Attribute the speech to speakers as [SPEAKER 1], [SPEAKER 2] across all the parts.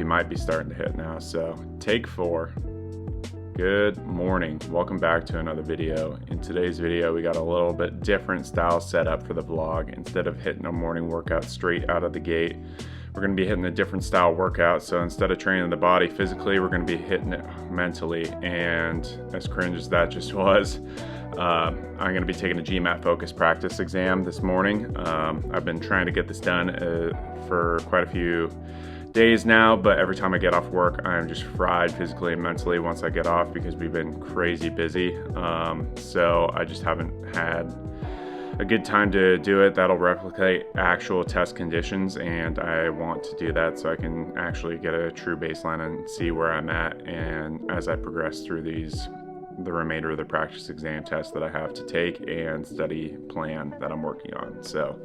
[SPEAKER 1] might be starting to hit now. So take 4. Good morning. Welcome back to another video. In today's video, we got a little bit different style setup for the vlog. Instead of hitting a morning workout straight out of the gate, we're going to be hitting a different style workout. So instead of training the body physically, we're going to be hitting it mentally. And as cringe as that just was, I'm going to be taking a GMAT focus practice exam this morning. I've been trying to get this done for quite a few days now, but every time I get off work, I'm just fried physically and mentally once I get off because we've been crazy busy. So I just haven't had a good time to do it that'll replicate actual test conditions, and I want to do that so I can actually get a true baseline and see where I'm at, and as I progress through the remainder of the practice exam tests that I have to take and study plan that I'm working on. So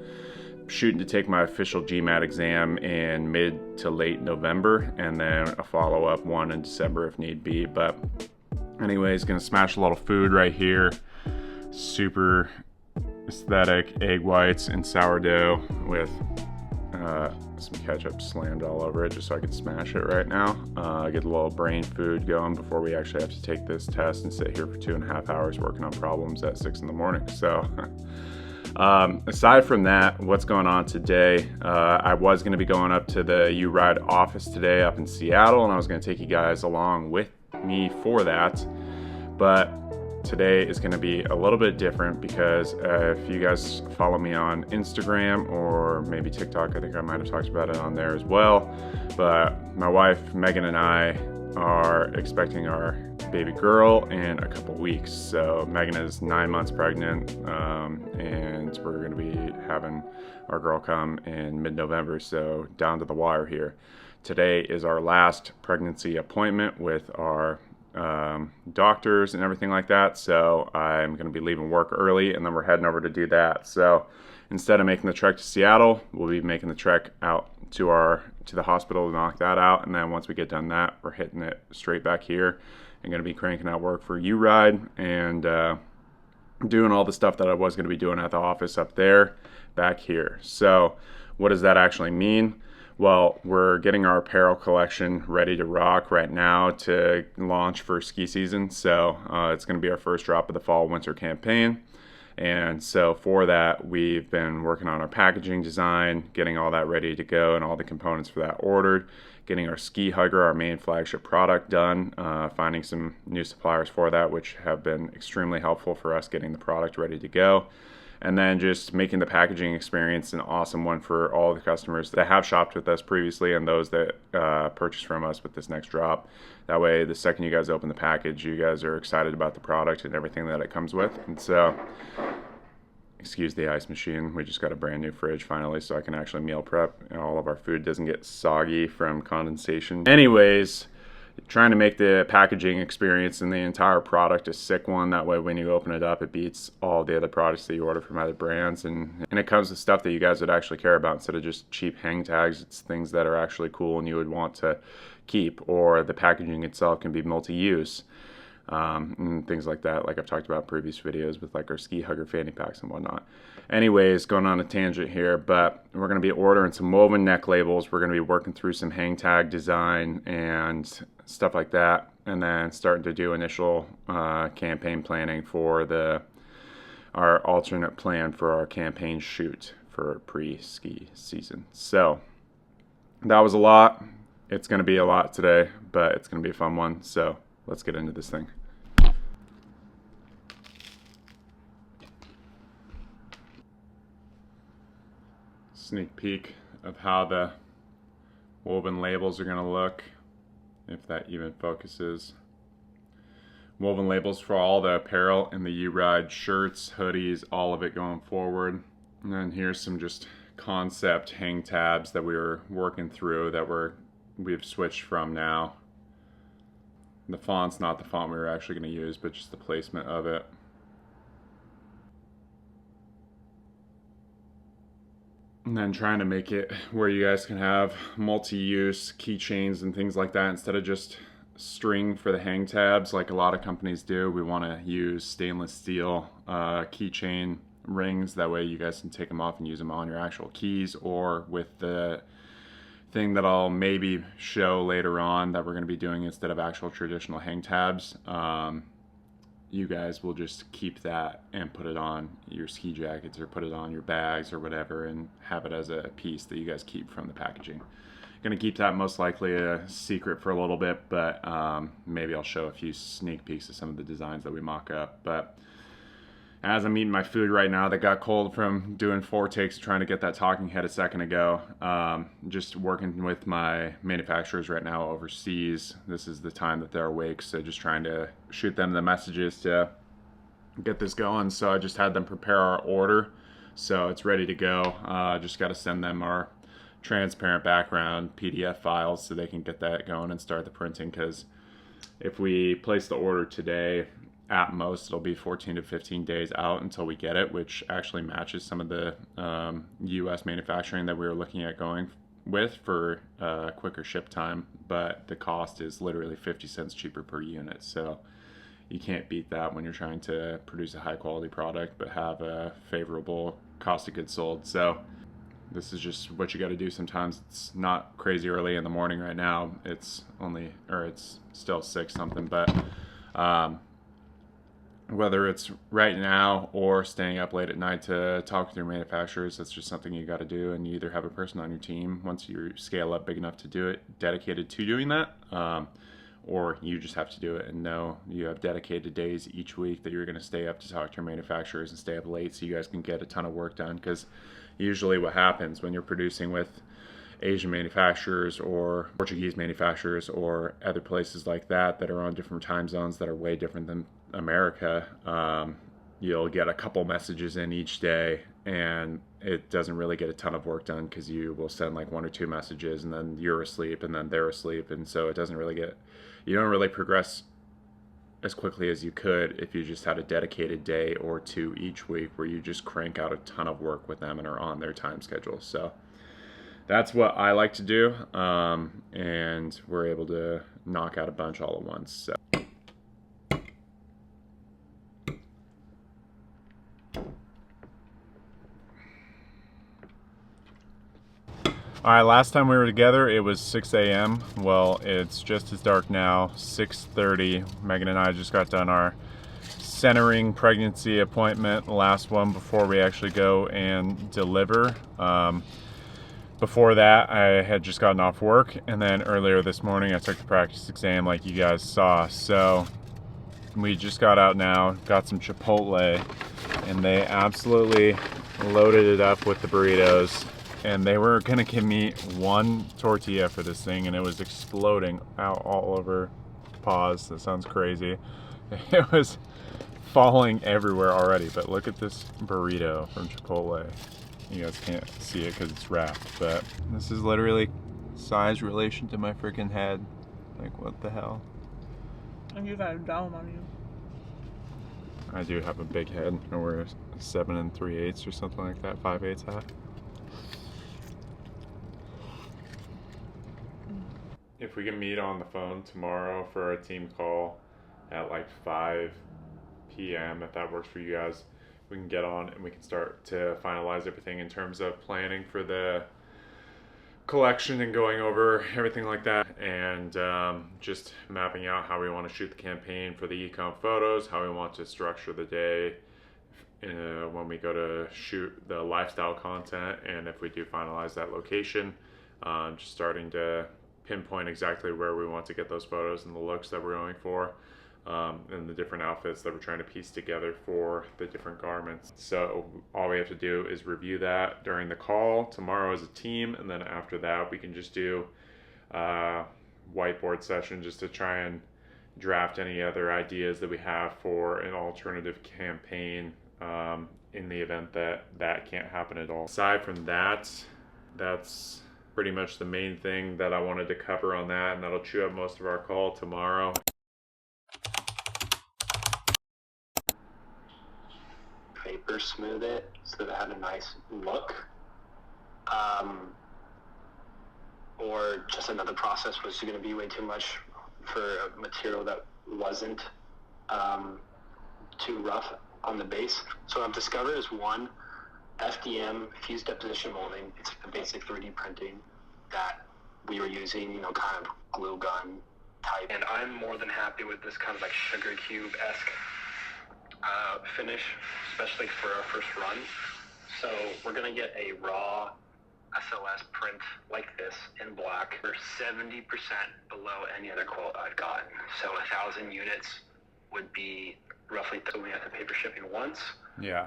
[SPEAKER 1] shooting to take my official GMAT exam in mid to late November, and then a follow-up one in December if need be. But anyways, gonna smash a lot of food right here. Super aesthetic egg whites and sourdough with some ketchup slammed all over it just so I can smash it right now. Get a little brain food going before we actually have to take this test and sit here for 2.5 hours working on problems at 6 in the morning. So aside from that, what's going on today? I was going to be going up to the Yew Ride office today up in Seattle, and I was going to take you guys along with me for that. But today is going to be a little bit different because if you guys follow me on Instagram or maybe TikTok, I think I might have talked about it on there as well. But my wife, Meagan and I, are expecting our baby girl in a couple weeks. So Meagan is 9 months pregnant, and we're going to be having our girl come in mid-November. So down to the wire here. Today is our last pregnancy appointment with our doctors and everything like that. So I'm going to be leaving work early, and then we're heading over to do that. So instead of making the trek to Seattle, we'll be making the trek out to the hospital to knock that out. And then once we get done that, we're hitting it straight back here and going to be cranking out work for Yew Ride and doing all the stuff that I was going to be doing at the office up there back here. So what does that actually mean? Well, we're getting our apparel collection ready to rock right now to launch for ski season. So it's going to be our first drop of the fall-winter campaign. And so for that, we've been working on our packaging design, getting all that ready to go and all the components for that ordered, getting our ski hugger, our main flagship product, done, finding some new suppliers for that, which have been extremely helpful for us getting the product ready to go. And then just making the packaging experience an awesome one for all the customers that have shopped with us previously and those that purchase from us with this next drop. That way, the second you guys open the package, you guys are excited about the product and everything that it comes with. And so, excuse the ice machine, we just got a brand new fridge finally so I can actually meal prep and all of our food doesn't get soggy from condensation. Anyways, trying to make the packaging experience and the entire product a sick one. That way when you open it up, it beats all the other products that you order from other brands. And it comes with stuff that you guys would actually care about instead of just cheap hang tags. It's things that are actually cool and you would want to keep, or the packaging itself can be multi-use. And things like that, like I've talked about in previous videos with like our ski hugger fanny packs and whatnot. Anyways, going on a tangent here, but we're going to be ordering some woven neck labels. We're going to be working through some hang tag design and stuff like that, and then starting to do initial campaign planning for our alternate plan for our campaign shoot for pre-ski season. So that was a lot. It's going to be a lot today, but it's going to be a fun one. So let's get into this thing. Sneak peek of how the woven labels are going to look, if that even focuses. Woven labels for all the apparel in the Yew Ride shirts, hoodies, all of it going forward. And then here's some just concept hang tabs that we were working through that we've switched from now. The font's not the font we were actually going to use, but just the placement of it. And then trying to make it where you guys can have multi-use keychains and things like that instead of just string for the hang tabs like a lot of companies do. We want to use stainless steel keychain rings. That way you guys can take them off and use them on your actual keys or with the thing that I'll maybe show later on that we're going to be doing instead of actual traditional hang tabs. You guys will just keep that and put it on your ski jackets or put it on your bags or whatever and have it as a piece that you guys keep from the packaging. Going to keep that most likely a secret for a little bit, but maybe I'll show a few sneak peeks of some of the designs that we mock up. But as I'm eating my food right now that got cold from doing 4 takes trying to get that talking head a second ago, just working with my manufacturers right now overseas. This is the time that they're awake, so just trying to shoot them the messages to get this going. So I just had them prepare our order, so it's ready to go. Just got to send them our transparent background PDF files so they can get that going and start the printing, because if we place the order today, at most it'll be 14 to 15 days out until we get it, which actually matches some of the US manufacturing that we were looking at going with for quicker ship time, but the cost is literally 50 cents cheaper per unit. So you can't beat that when you're trying to produce a high quality product but have a favorable cost of goods sold. So this is just what you got to do sometimes. It's not crazy early in the morning right now. It's still 6 something, but whether it's right now or staying up late at night to talk with your manufacturers, that's just something you got to do. And you either have a person on your team, once you scale up big enough to do it, dedicated to doing that, or you just have to do it and know you have dedicated days each week that you're going to stay up to talk to your manufacturers and stay up late so you guys can get a ton of work done. Because usually what happens when you're producing with Asian manufacturers or Portuguese manufacturers or other places like that that are on different time zones that are way different than America, you'll get a couple messages in each day and it doesn't really get a ton of work done, because you will send like 1 or 2 messages and then you're asleep and then they're asleep, and so it doesn't really you don't really progress as quickly as you could if you just had a dedicated day or 2 each week where you just crank out a ton of work with them and are on their time schedule. So that's what I like to do, and we're able to knock out a bunch all at once. So. All right, last time we were together, it was 6 a.m. Well, it's just as dark now, 6:30. Megan and I just got done our centering pregnancy appointment, the last one before we actually go and deliver. Before that, I had just gotten off work, and then earlier this morning, I took the practice exam like you guys saw. So we just got out now, got some Chipotle, and they absolutely loaded it up with the burritos. And they were gonna give me 1 tortilla for this thing, and it was exploding out all over. Pause, that sounds crazy. It was falling everywhere already, but look at this burrito from Chipotle. You guys can't see it because it's wrapped, but this is literally size relation to my freaking head. Like, what the hell?
[SPEAKER 2] And you got a dome on you.
[SPEAKER 1] I do have a big head. I wear 7 3/8 or something like that, 5/8 hat. If we can meet on the phone tomorrow for a team call at like 5 p.m., if that works for you guys, we can get on and we can start to finalize everything in terms of planning for the collection and going over everything like that, and just mapping out how we want to shoot the campaign for the e-com photos, how we want to structure the day when we go to shoot the lifestyle content, and if we do finalize that location, just starting to pinpoint exactly where we want to get those photos and the looks that we're going for, and the different outfits that we're trying to piece together for the different garments. So all we have to do is review that during the call tomorrow as a team, and then after that we can just do a whiteboard session just to try and draft any other ideas that we have for an alternative campaign in the event that that can't happen at all. Aside from that, that's pretty much the main thing that I wanted to cover on that, and that'll chew up most of our call tomorrow.
[SPEAKER 3] Paper smooth it so that it had a nice look, or just another process was going to be way too much for a material that wasn't too rough on the base. So what I've discovered is, one, FDM, fused deposition molding. It's the basic 3D printing that we were using, kind of glue gun type. And I'm more than happy with this kind of like sugar cube-esque finish, especially for our first run. So we're gonna get a raw SLS print like this in black. We're 70% below any other quote I've gotten. So 1,000 units would be roughly we have to paper shipping once.
[SPEAKER 1] Yeah.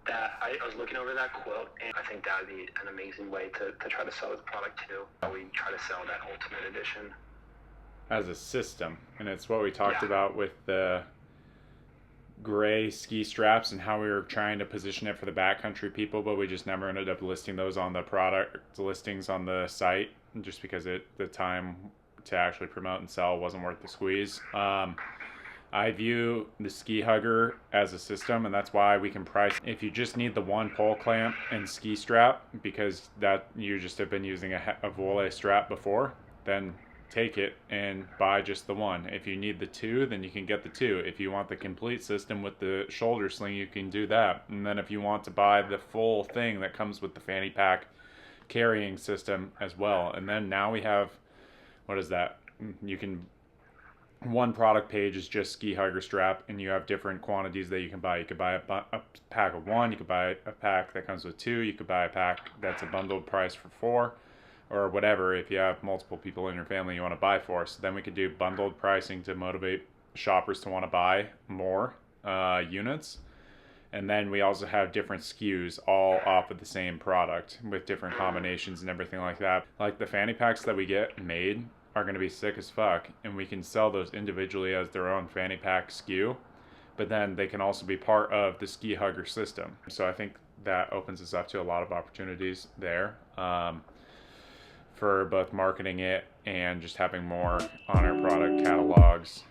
[SPEAKER 3] That I was looking over that quote, and I think that would be an amazing way to try to sell this product too. We try to sell that Ultimate Edition
[SPEAKER 1] as a system, and it's what we talked about with the gray ski straps and how we were trying to position it for the backcountry people, but we just never ended up listing those on the product listings on the site just because the time to actually promote and sell wasn't worth the squeeze. I view the ski hugger as a system, and that's why we can price. If you just need the one pole clamp and ski strap because that you just have been using a voile strap before, then take it and buy just the one. If you need the two, then you can get the two. If you want the complete system with the shoulder sling, you can do that. And then if you want to buy the full thing that comes with the fanny pack carrying system as well. And then now we have, what is that? You can, one product page is just ski hugger strap, and you have different quantities that you can buy. You could buy a pack of one, you could buy a pack that comes with two, you could buy a pack that's a bundled price for four, or whatever. If you have multiple people in your family you want to buy for. So then we could do bundled pricing to motivate shoppers to want to buy more units. And then we also have different SKUs all off of the same product with different combinations and everything like that. Like the fanny packs that we get made are going to be sick as fuck, and we can sell those individually as their own fanny pack SKU, but then they can also be part of the ski hugger system. So I think that opens us up to a lot of opportunities there for both marketing it and just having more on our product catalogs.